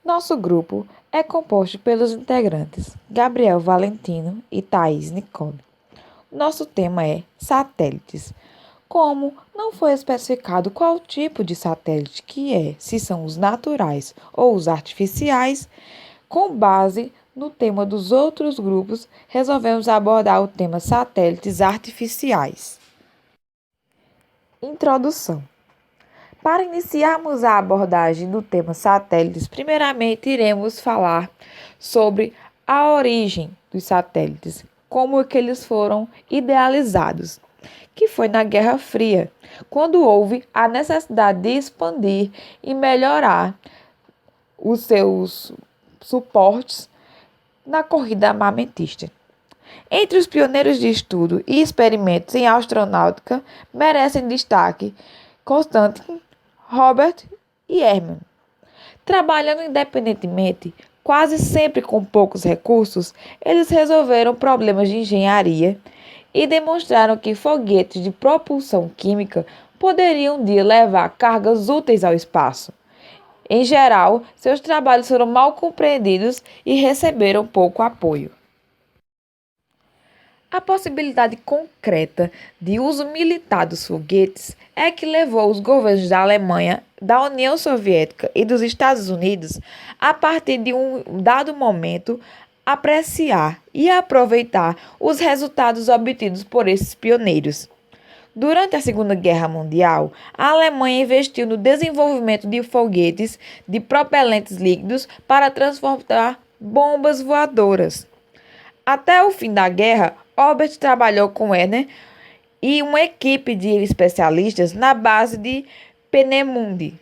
Nosso grupo é composto pelos integrantes Gabriel Valentino e Thaís Nicole. Nosso tema é satélites. Como não foi especificado qual tipo de satélite que é, se são os naturais ou os artificiais, com base no tema dos outros grupos, resolvemos abordar o tema satélites artificiais. Introdução. Para iniciarmos a abordagem do tema satélites, primeiramente iremos falar sobre a origem dos satélites, como é que eles foram idealizados, que foi na Guerra Fria, quando houve a necessidade de expandir e melhorar os seus suportes na corrida armamentista. Entre os pioneiros de estudo e experimentos em astronáutica, merecem destaque Konstantin, Robert e Hermann. Trabalhando independentemente, quase sempre com poucos recursos, eles resolveram problemas de engenharia e demonstraram que foguetes de propulsão química poderiam um dia levar cargas úteis ao espaço. Em geral, seus trabalhos foram mal compreendidos e receberam pouco apoio. A possibilidade concreta de uso militar dos foguetes é que levou os governos da Alemanha, da União Soviética e dos Estados Unidos, a partir de um dado momento, apreciar e aproveitar os resultados obtidos por esses pioneiros. Durante a Segunda Guerra Mundial, a Alemanha investiu no desenvolvimento de foguetes de propelentes líquidos para transportar bombas voadoras. Até o fim da guerra, Orbit trabalhou com Werner e uma equipe de especialistas na base de Peenemünde.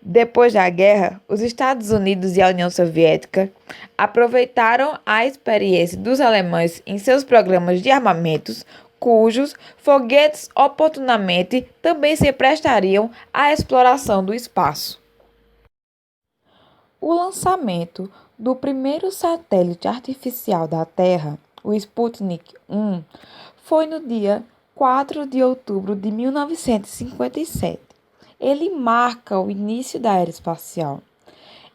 Depois da guerra, os Estados Unidos e a União Soviética aproveitaram a experiência dos alemães em seus programas de armamentos, cujos foguetes oportunamente também se prestariam à exploração do espaço. O lançamento do primeiro satélite artificial da Terra, o Sputnik 1, foi no dia 4 de outubro de 1957. Ele marca o início da era espacial.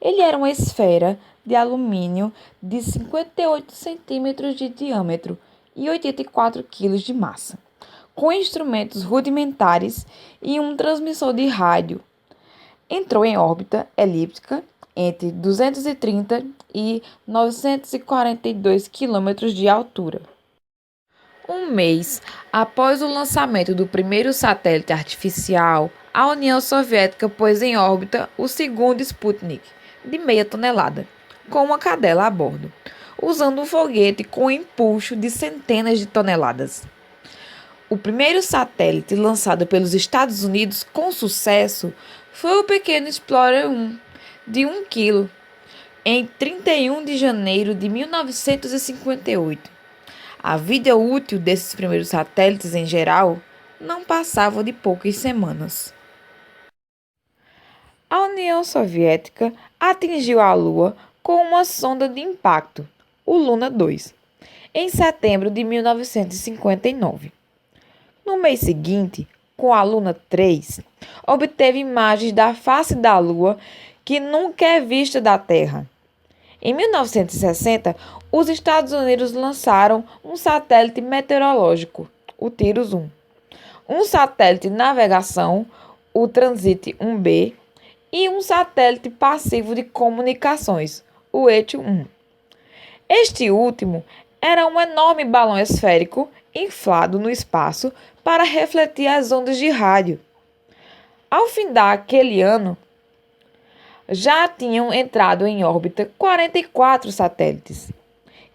Ele era uma esfera de alumínio de 58 centímetros de diâmetro e 84 quilos de massa, com instrumentos rudimentares e um transmissor de rádio. Entrou em órbita elíptica entre 230 e 942 quilômetros de altura. Um mês após o lançamento do primeiro satélite artificial, a União Soviética pôs em órbita o segundo Sputnik, de meia tonelada, com uma cadela a bordo, usando um foguete com empuxo de centenas de toneladas. O primeiro satélite lançado pelos Estados Unidos com sucesso foi o pequeno Explorer 1, de 1 kg, em 31 de janeiro de 1958. A vida útil desses primeiros satélites, em geral, não passava de poucas semanas. A União Soviética atingiu a Lua com uma sonda de impacto, o Luna 2, em setembro de 1959. No mês seguinte, com a Luna 3, obteve imagens da face da Lua que nunca é vista da Terra. Em 1960, os Estados Unidos lançaram um satélite meteorológico, o TIROS 1, um satélite de navegação, o Transit 1B, e um satélite passivo de comunicações, o ETIO 1. Este último era um enorme balão esférico inflado no espaço para refletir as ondas de rádio. Ao findar aquele ano, já tinham entrado em órbita 44 satélites.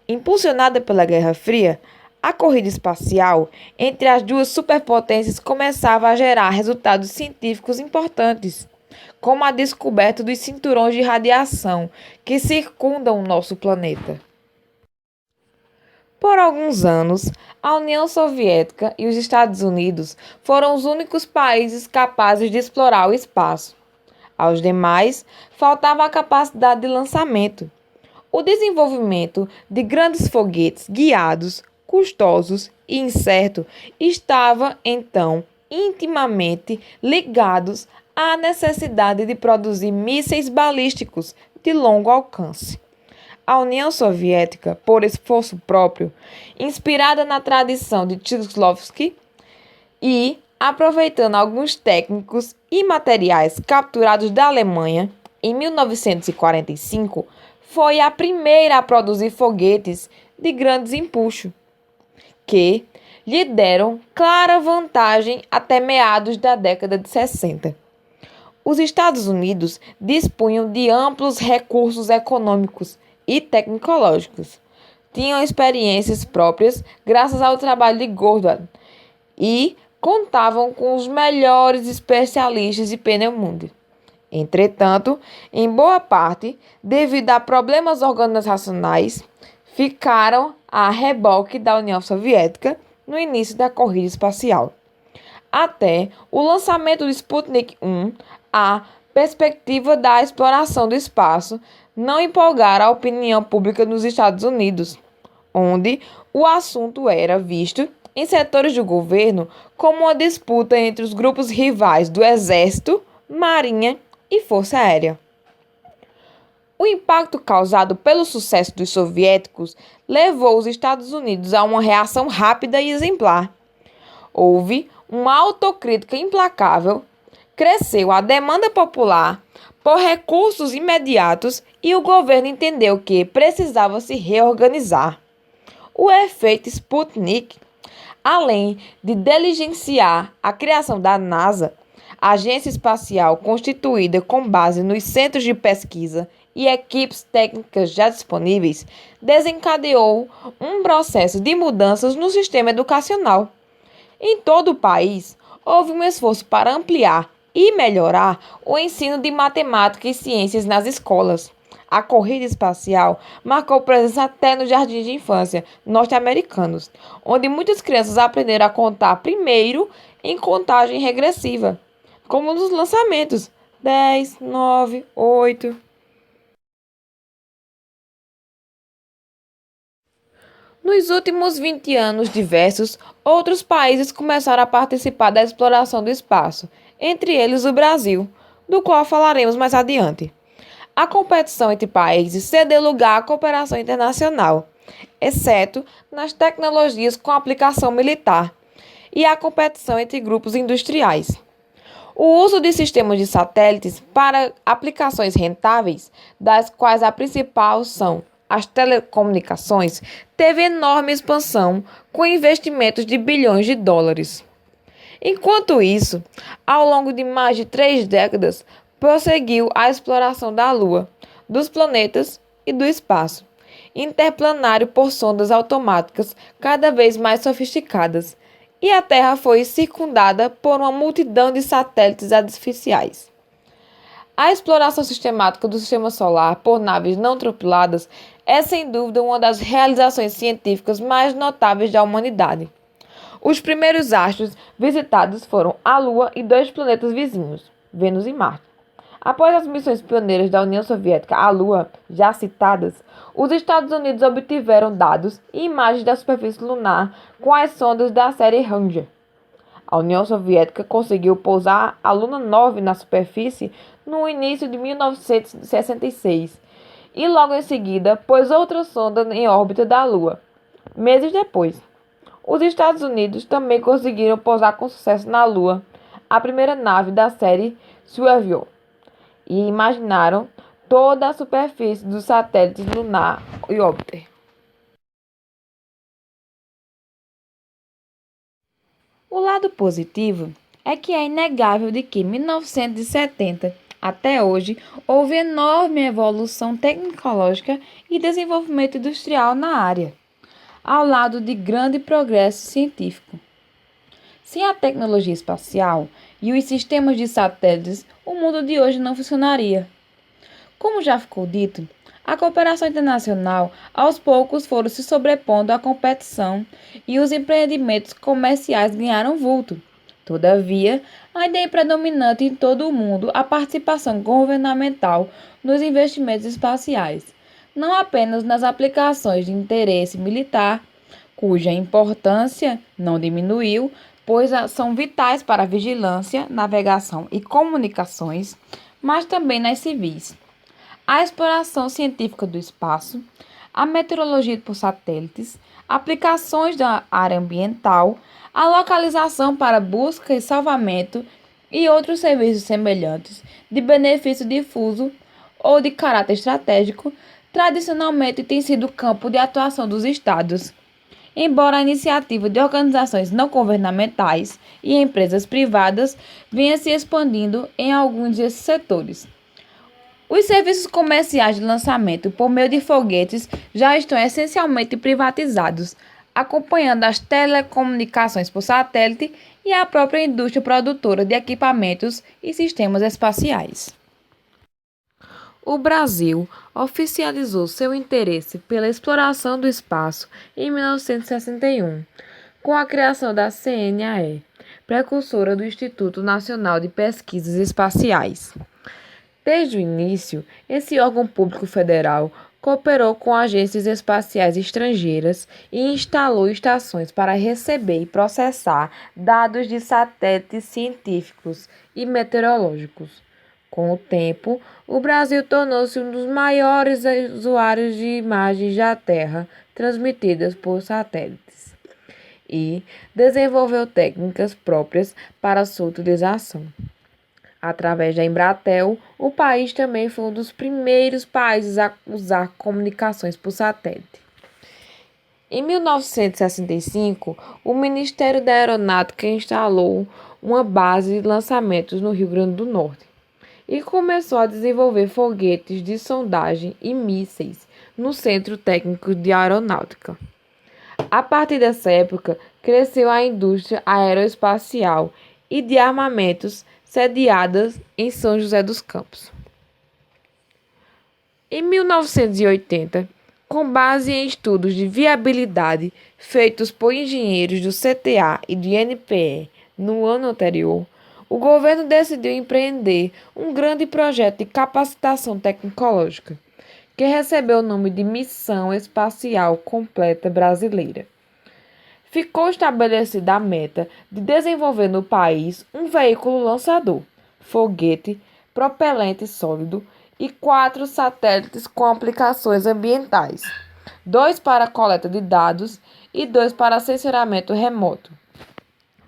Impulsionada pela Guerra Fria, a corrida espacial entre as duas superpotências começava a gerar resultados científicos importantes, como a descoberta dos cinturões de radiação que circundam o nosso planeta. Por alguns anos, a União Soviética e os Estados Unidos foram os únicos países capazes de explorar o espaço. Aos demais, faltava a capacidade de lançamento. O desenvolvimento de grandes foguetes guiados, custosos e incerto estava, então, intimamente ligados à necessidade de produzir mísseis balísticos de longo alcance. A União Soviética, por esforço próprio, inspirada na tradição de Tchaikovsky e aproveitando alguns técnicos e materiais capturados da Alemanha, em 1945, foi a primeira a produzir foguetes de grande empuxo, que lhe deram clara vantagem até meados da década de 60. Os Estados Unidos dispunham de amplos recursos econômicos e tecnológicos. Tinham experiências próprias graças ao trabalho de Goddard e contavam com os melhores especialistas de pneumonia. Entretanto, em boa parte, devido a problemas organizacionais, ficaram a reboque da União Soviética no início da corrida espacial. Até o lançamento do Sputnik 1, a perspectiva da exploração do espaço não empolgara a opinião pública nos Estados Unidos, onde o assunto era visto em setores do governo como uma disputa entre os grupos rivais do Exército, Marinha e Força Aérea. O impacto causado pelo sucesso dos soviéticos levou os Estados Unidos a uma reação rápida e exemplar. Houve uma autocrítica implacável, cresceu a demanda popular por recursos imediatos e o governo entendeu que precisava se reorganizar. O efeito Sputnik, além de diligenciar a criação da NASA, agência espacial constituída com base nos centros de pesquisa e equipes técnicas já disponíveis, desencadeou um processo de mudanças no sistema educacional. Em todo o país, houve um esforço para ampliar e melhorar o ensino de matemática e ciências nas escolas. A corrida espacial marcou presença até nos jardins de infância norte-americanos, onde muitas crianças aprenderam a contar primeiro em contagem regressiva, como nos lançamentos 10, 9, 8. Nos últimos 20 anos, diversos outros países começaram a participar da exploração do espaço, entre eles o Brasil, do qual falaremos mais adiante. A competição entre países cedeu lugar à cooperação internacional, exceto nas tecnologias com aplicação militar, e à competição entre grupos industriais. O uso de sistemas de satélites para aplicações rentáveis, das quais a principal são as telecomunicações, teve enorme expansão, com investimentos de bilhões de dólares. Enquanto isso, ao longo de mais de 3 décadas, prosseguiu a exploração da Lua, dos planetas e do espaço interplanário por sondas automáticas cada vez mais sofisticadas, e a Terra foi circundada por uma multidão de satélites artificiais. A exploração sistemática do Sistema Solar por naves não tripuladas é sem dúvida uma das realizações científicas mais notáveis da humanidade. Os primeiros astros visitados foram a Lua e 2 planetas vizinhos, Vênus e Marte. Após as missões pioneiras da União Soviética à Lua, já citadas, os Estados Unidos obtiveram dados e imagens da superfície lunar com as sondas da série Ranger. A União Soviética conseguiu pousar a Luna 9 na superfície no início de 1966 e logo em seguida pôs outra sonda em órbita da Lua. Meses depois, os Estados Unidos também conseguiram pousar com sucesso na Lua a primeira nave da série Soyuz e imaginaram toda a superfície dos satélites lunar e Júpiter. O lado positivo é que é inegável de que 1970 até hoje houve enorme evolução tecnológica e desenvolvimento industrial na área, ao lado de grande progresso científico. Sem a tecnologia espacial e os sistemas de satélites, o mundo de hoje não funcionaria. Como já ficou dito, a cooperação internacional aos poucos foram se sobrepondo à competição e os empreendimentos comerciais ganharam vulto. Todavia, ainda é predominante em todo o mundo a participação governamental nos investimentos espaciais, não apenas nas aplicações de interesse militar, cuja importância não diminuiu, pois são vitais para a vigilância, navegação e comunicações, mas também nas civis. a exploração científica do espaço, a meteorologia por satélites, aplicações da área ambiental, a localização para busca e salvamento e outros serviços semelhantes de benefício difuso ou de caráter estratégico, tradicionalmente tem sido o campo de atuação dos Estados. Embora a iniciativa de organizações não governamentais e empresas privadas venha se expandindo em alguns desses setores. Os serviços comerciais de lançamento por meio de foguetes já estão essencialmente privatizados, acompanhando as telecomunicações por satélite e a própria indústria produtora de equipamentos e sistemas espaciais. O Brasil oficializou seu interesse pela exploração do espaço em 1961, com a criação da CNAE, precursora do Instituto Nacional de Pesquisas Espaciais. Desde o início, esse órgão público federal cooperou com agências espaciais estrangeiras e instalou estações para receber e processar dados de satélites científicos e meteorológicos. Com o tempo, o Brasil tornou-se um dos maiores usuários de imagens da Terra transmitidas por satélites e desenvolveu técnicas próprias para sua utilização. Através da Embratel, o país também foi um dos primeiros países a usar comunicações por satélite. Em 1965, o Ministério da Aeronáutica instalou uma base de lançamentos no Rio Grande do Norte e começou a desenvolver foguetes de sondagem e mísseis no Centro Técnico de Aeronáutica. A partir dessa época, cresceu a indústria aeroespacial e de armamentos sediadas em São José dos Campos. Em 1980, com base em estudos de viabilidade feitos por engenheiros do CTA e do INPE no ano anterior, o governo decidiu empreender um grande projeto de capacitação tecnológica, que recebeu o nome de Missão Espacial Completa Brasileira. Ficou estabelecida a meta de desenvolver no país um veículo lançador, foguete, propelente sólido e 4 satélites com aplicações ambientais, 2 para coleta de dados e 2 para sensoramento remoto.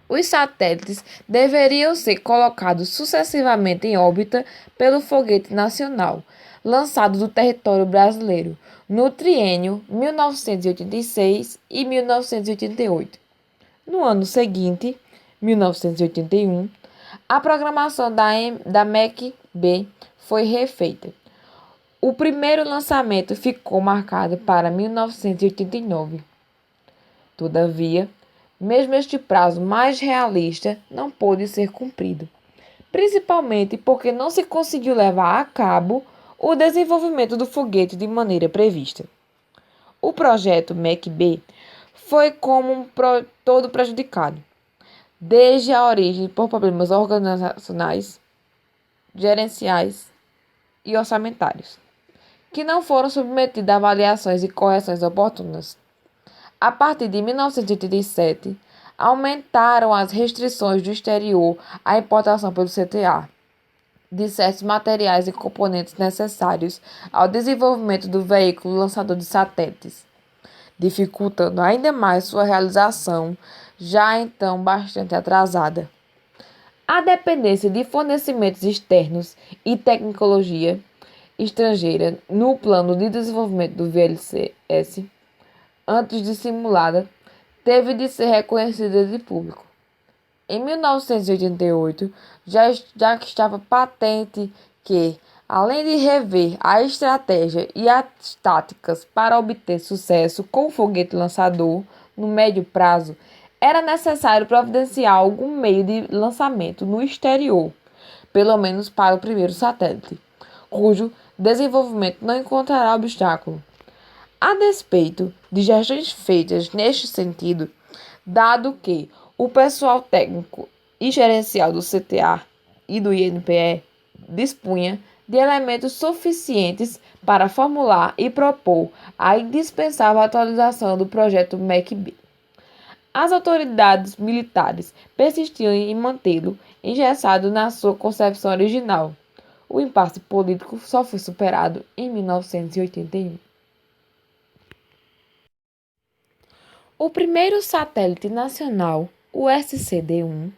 Os satélites deveriam ser colocados sucessivamente em órbita pelo foguete nacional, lançado do território brasileiro, no triênio 1986 e 1988. No ano seguinte, 1981, a programação da MEC-B foi refeita. O primeiro lançamento ficou marcado para 1989. Todavia, mesmo este prazo mais realista não pôde ser cumprido, principalmente porque não se conseguiu levar a cabo o desenvolvimento do foguete de maneira prevista. O projeto MEC-B foi como todo prejudicado, desde a origem por problemas organizacionais, gerenciais e orçamentários, que não foram submetidos a avaliações e correções oportunas. A partir de 1987, aumentaram as restrições do exterior à importação pelo CTA de certos materiais e componentes necessários ao desenvolvimento do veículo lançador de satélites, dificultando ainda mais sua realização, já então bastante atrasada. A dependência de fornecimentos externos e tecnologia estrangeira no plano de desenvolvimento do VLCS, antes de simulada, teve de ser reconhecida de público. Em 1988, já que estava patente que, além de rever a estratégia e as táticas para obter sucesso com o foguete lançador no médio prazo, era necessário providenciar algum meio de lançamento no exterior, pelo menos para o primeiro satélite, cujo desenvolvimento não encontrará obstáculo. A despeito de gestões feitas neste sentido, dado que o pessoal técnico e gerencial do CTA e do INPE dispunha de elementos suficientes para formular e propor a indispensável atualização do projeto MEC-B. As autoridades militares persistiam em mantê-lo engessado na sua concepção original, o impasse político só foi superado em 1981. O primeiro satélite nacional, o SCD-1,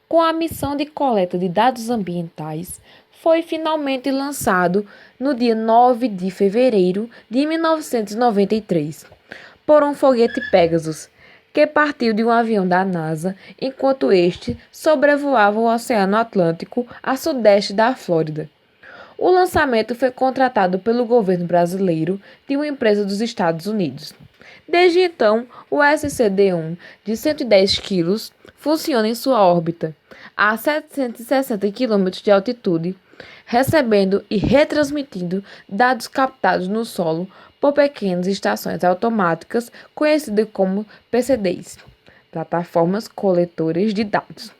com a missão de coleta de dados ambientais, foi finalmente lançado no dia 9 de fevereiro de 1993, por um foguete Pegasus, que partiu de um avião da NASA enquanto este sobrevoava o Oceano Atlântico a sudeste da Flórida. O lançamento foi contratado pelo governo brasileiro de uma empresa dos Estados Unidos. Desde então, o SCD-1, de 110 quilos, funciona em sua órbita, a 760 quilômetros de altitude, recebendo e retransmitindo dados captados no solo por pequenas estações automáticas conhecidas como PCDs, plataformas coletoras de dados.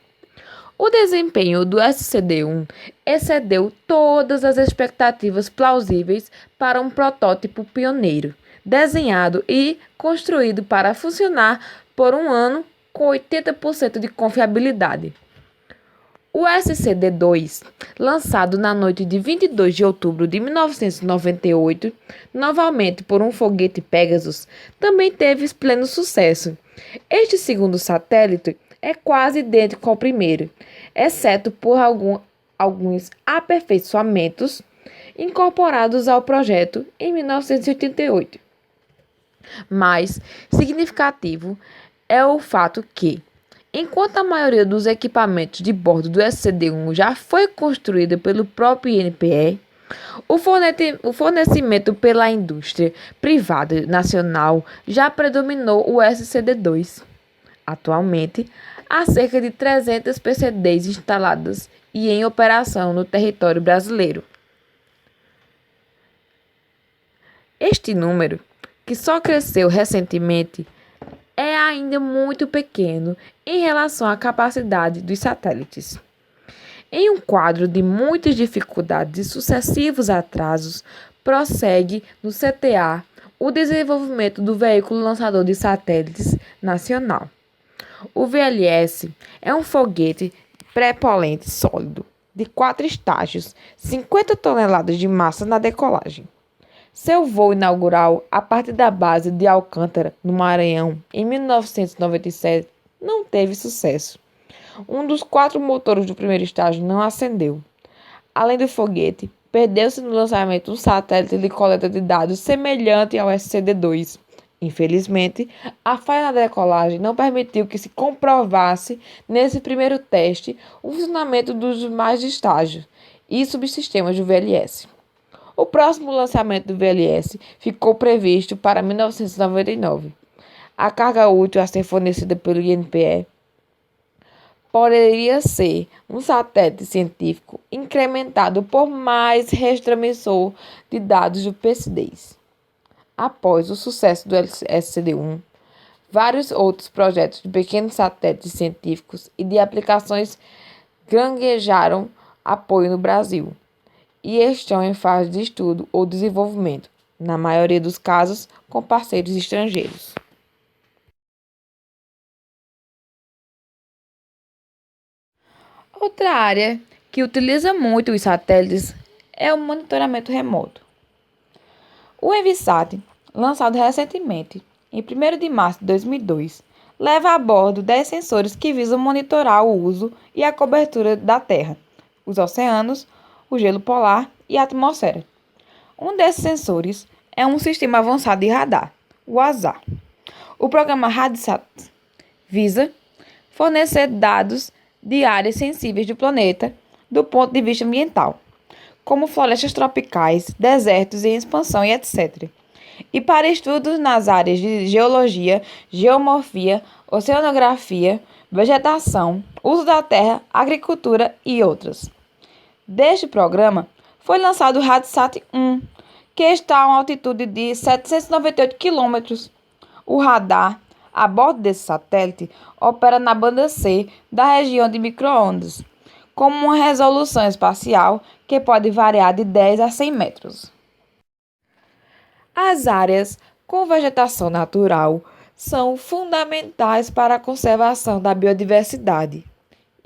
O desempenho do SCD-1 excedeu todas as expectativas plausíveis para um protótipo pioneiro, desenhado e construído para funcionar por um ano com 80% de confiabilidade. O SCD-2, lançado na noite de 22 de outubro de 1998, novamente por um foguete Pegasus, também teve pleno sucesso. Este segundo satélite é quase idêntico ao primeiro, exceto por alguns aperfeiçoamentos incorporados ao projeto em 1988. Mais significativo é o fato que, enquanto a maioria dos equipamentos de bordo do SCD-1 já foi construída pelo próprio INPE, o fornecimento pela indústria privada nacional já predominou o SCD-2. Atualmente, há cerca de 300 PCDs instaladas e em operação no território brasileiro. Este número, que só cresceu recentemente, é ainda muito pequeno em relação à capacidade dos satélites. Em um quadro de muitas dificuldades e sucessivos atrasos, prossegue no CTA o desenvolvimento do veículo lançador de satélites nacional. O VLS é um foguete pré-polente sólido, de 4 estágios, 50 toneladas de massa na decolagem. Seu voo inaugural, a partir da base de Alcântara, no Maranhão, em 1997, não teve sucesso. Um dos 4 motores do primeiro estágio não acendeu. Além do foguete, perdeu-se no lançamento um satélite de coleta de dados semelhante ao SCD-2. Infelizmente, a falha na decolagem não permitiu que se comprovasse, nesse primeiro teste, o funcionamento dos demais estágios e subsistemas do VLS. O próximo lançamento do VLS ficou previsto para 1999. A carga útil a ser fornecida pelo INPE poderia ser um satélite científico incrementado por mais retransmissor de dados do PCDs. Após o sucesso do SCD-1, vários outros projetos de pequenos satélites científicos e de aplicações granjearam apoio no Brasil e estão em fase de estudo ou desenvolvimento, na maioria dos casos com parceiros estrangeiros. Outra área que utiliza muito os satélites é o monitoramento remoto. O Envisat, lançado recentemente, em 1º de março de 2002, leva a bordo 10 sensores que visam monitorar o uso e a cobertura da Terra, os oceanos, o gelo polar e a atmosfera. Um desses sensores é um sistema avançado de radar, o ASAR. O programa RadSat visa fornecer dados de áreas sensíveis do planeta do ponto de vista ambiental, como florestas tropicais, desertos em expansão e etc. E para estudos nas áreas de geologia, geomorfia, oceanografia, vegetação, uso da terra, agricultura e outras. Deste programa foi lançado o RadSat-1, que está a uma altitude de 798 km. O radar, a bordo desse satélite, opera na banda C da região de micro-ondas, com uma resolução espacial que pode variar de 10 a 100 metros. As áreas com vegetação natural são fundamentais para a conservação da biodiversidade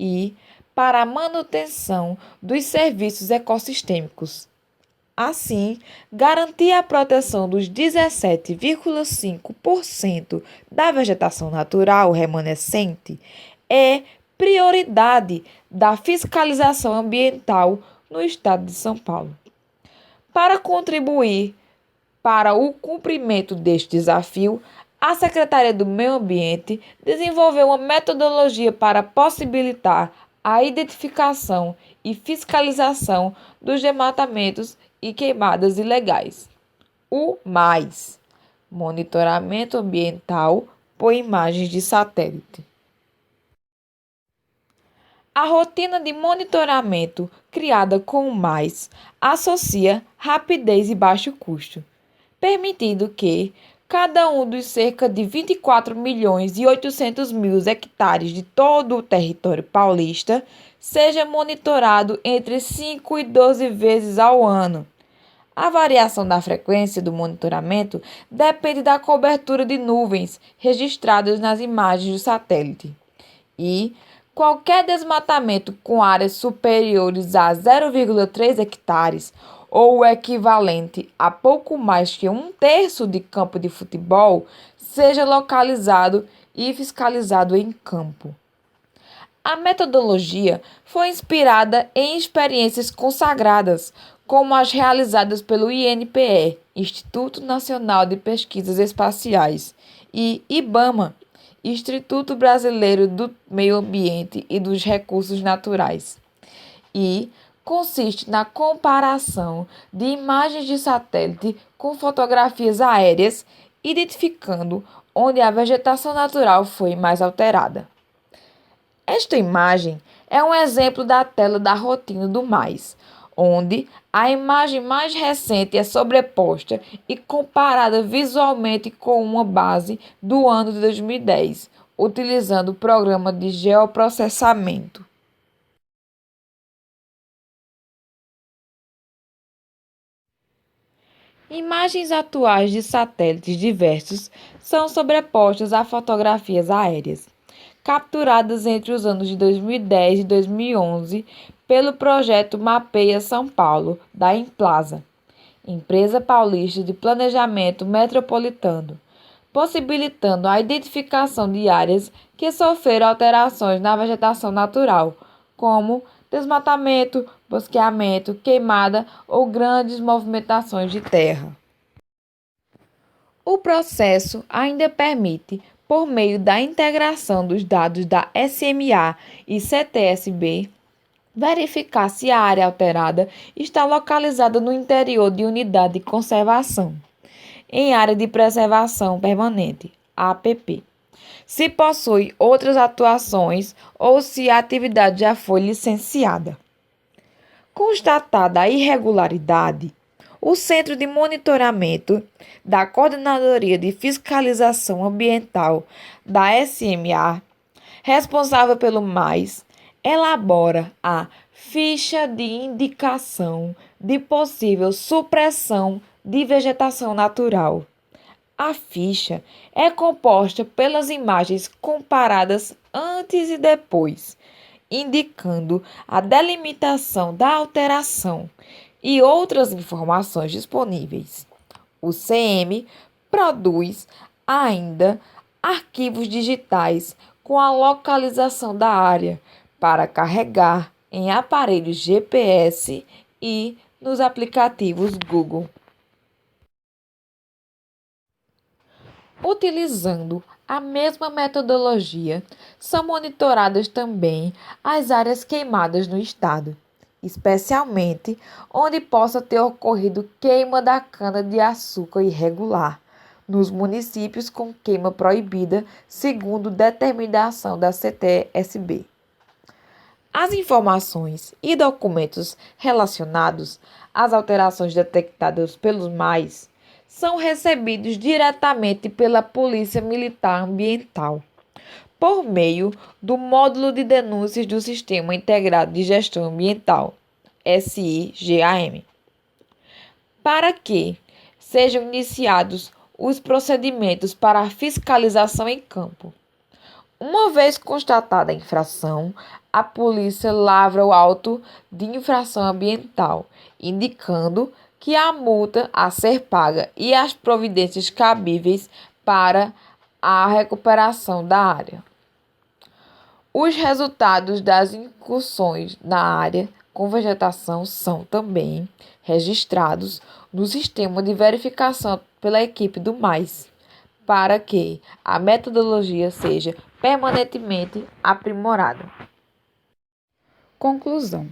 e, para a manutenção dos serviços ecossistêmicos. Assim, garantir a proteção dos 17,5% da vegetação natural remanescente é prioridade da fiscalização ambiental no estado de São Paulo. Para contribuir para o cumprimento deste desafio, a Secretaria do Meio Ambiente desenvolveu uma metodologia para possibilitar a identificação e fiscalização dos desmatamentos e queimadas ilegais. O MAIS, Monitoramento Ambiental por Imagens de Satélite. A rotina de monitoramento criada com o MAIS associa rapidez e baixo custo, permitindo que cada um dos cerca de 24 milhões e 800 mil hectares de todo o território paulista seja monitorado entre 5 e 12 vezes ao ano. A variação da frequência do monitoramento depende da cobertura de nuvens registradas nas imagens do satélite. E qualquer desmatamento com áreas superiores a 0,3 hectares ou o equivalente a pouco mais que 1/3 de campo de futebol seja localizado e fiscalizado em campo. A metodologia foi inspirada em experiências consagradas, como as realizadas pelo INPE, Instituto Nacional de Pesquisas Espaciais, e IBAMA, Instituto Brasileiro do Meio Ambiente e dos Recursos Naturais, e consiste na comparação de imagens de satélite com fotografias aéreas, identificando onde a vegetação natural foi mais alterada. Esta imagem é um exemplo da tela da rotina do MAIS, onde a imagem mais recente é sobreposta e comparada visualmente com uma base do ano de 2010, utilizando o programa de geoprocessamento. Imagens atuais de satélites diversos são sobrepostas a fotografias aéreas, capturadas entre os anos de 2010 e 2011 pelo projeto Mapeia São Paulo, da Implaza, Empresa Paulista de Planejamento Metropolitano, possibilitando a identificação de áreas que sofreram alterações na vegetação natural, como desmatamento, bosqueamento, queimada ou grandes movimentações de terra. O processo ainda permite, por meio da integração dos dados da SMA e CTSB, verificar se a área alterada está localizada no interior de unidade de conservação, em área de preservação permanente, APP, se possui outras atuações ou se a atividade já foi licenciada. Constatada a irregularidade, o Centro de Monitoramento da Coordenadoria de Fiscalização Ambiental da SMA, responsável pelo MAIS, elabora a ficha de indicação de possível supressão de vegetação natural. A ficha é composta pelas imagens comparadas antes e depois, indicando a delimitação da alteração e outras informações disponíveis. O CM produz ainda arquivos digitais com a localização da área para carregar em aparelhos GPS e nos aplicativos Google. Utilizando a mesma metodologia, são monitoradas também as áreas queimadas no estado, especialmente onde possa ter ocorrido queima da cana-de-açúcar irregular, nos municípios com queima proibida, segundo determinação da CTSB. As informações e documentos relacionados às alterações detectadas pelos MAIS são recebidos diretamente pela Polícia Militar Ambiental, por meio do Módulo de Denúncias do Sistema Integrado de Gestão Ambiental, SIGAM, para que sejam iniciados os procedimentos para a fiscalização em campo. Uma vez constatada a infração, a polícia lavra o auto de infração ambiental, indicando que a multa a ser paga e as providências cabíveis para a recuperação da área. Os resultados das incursões na área com vegetação são também registrados no sistema de verificação pela equipe do MAIS, para que a metodologia seja permanentemente aprimorada. Conclusão: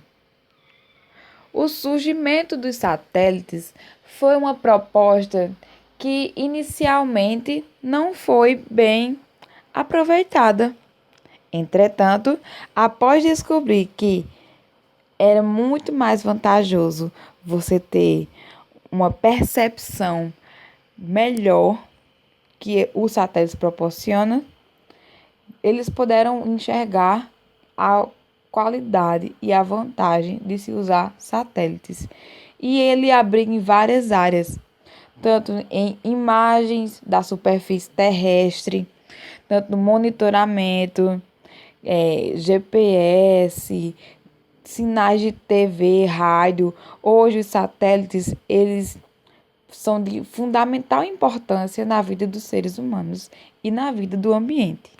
o surgimento dos satélites foi uma proposta que inicialmente não foi bem aproveitada. Entretanto, após descobrir que era muito mais vantajoso você ter uma percepção melhor que os satélites proporcionam, eles puderam enxergar a qualidade e a vantagem de se usar satélites. E ele abriga em várias áreas, tanto em imagens da superfície terrestre, tanto no monitoramento, GPS, sinais de TV, rádio. Hoje os satélites, eles são de fundamental importância na vida dos seres humanos e na vida do ambiente.